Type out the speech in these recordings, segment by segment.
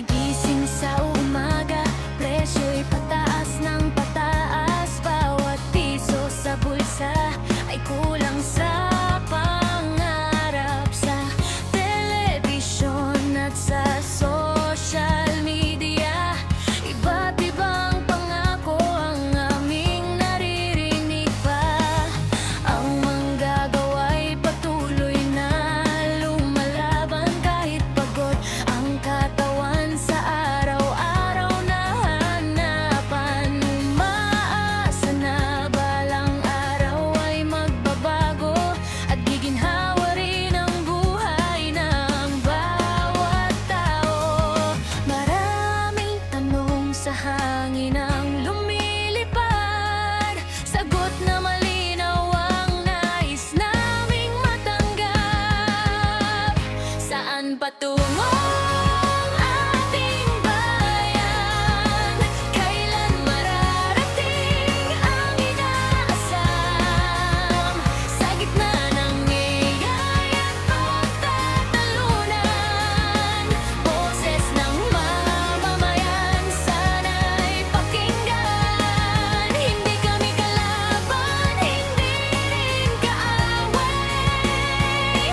Gising sa umaga, presyo'y pataas ng pataas. Bawat piso sa bulsa ay kulang sa pangarap. Sa telebisyon at sa social media, iba't ibang pangako ang aming naririnig pa. Ang manggagawa'y patuloy na lumalaban kahit pagod ang katawan sa araw-araw na hanapan. Umaasa na balang araw ay magbabago at giginhawa rin ang buhay ng bawat tao. Maraming tanong sa hangin ang lumilipad, sagot na malinaw ang nais naming matanggap. Saan patungo ang ating bayan? Kailan mararating ang inaasam? Sa gitna ng ngayay at pagtatalunan, boses ng mamamayan sana'y pakinggan. Hindi kami kalaban, hindi rin kaaway.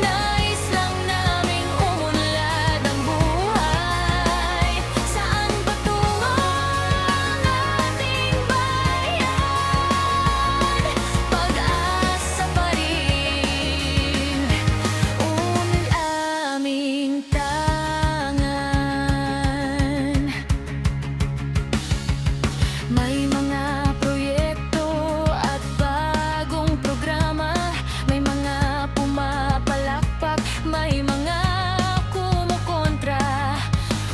Nais lang naming umunlad ang buhay. Saan patungo ang ating bayan? Pag-asa pa rin, unil aming tangan. May mga proyekto at bagong programa, may mga pumapalakpak, may mga kumukontra.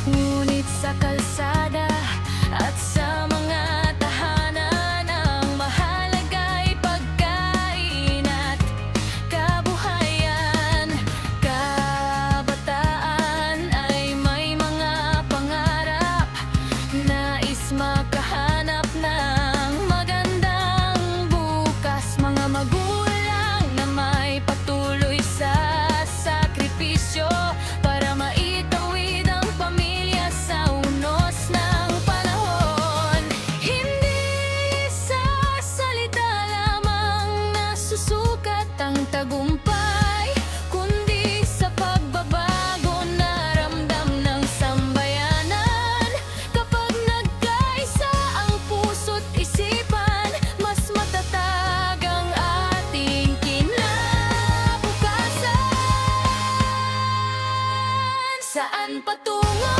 Ngunit sa kalsada at sa mga tahanan, ang mahalaga'y pagkain at kabuhayan. Kabataan ay may mga pangarap, nais makahanap ng magandang bukas. Mga magulang na may patuloy sa sakripisyo para maitawid ang pamilya sa unos ng panahon. Hindi sa salita lamang nasusukat ang tagumpay, kundi sa pagbabago na ramdam ng sambayanan. Kapag nagkaisa ang puso't isipan, mas matatag ang ating kinabukasan. Saan patungo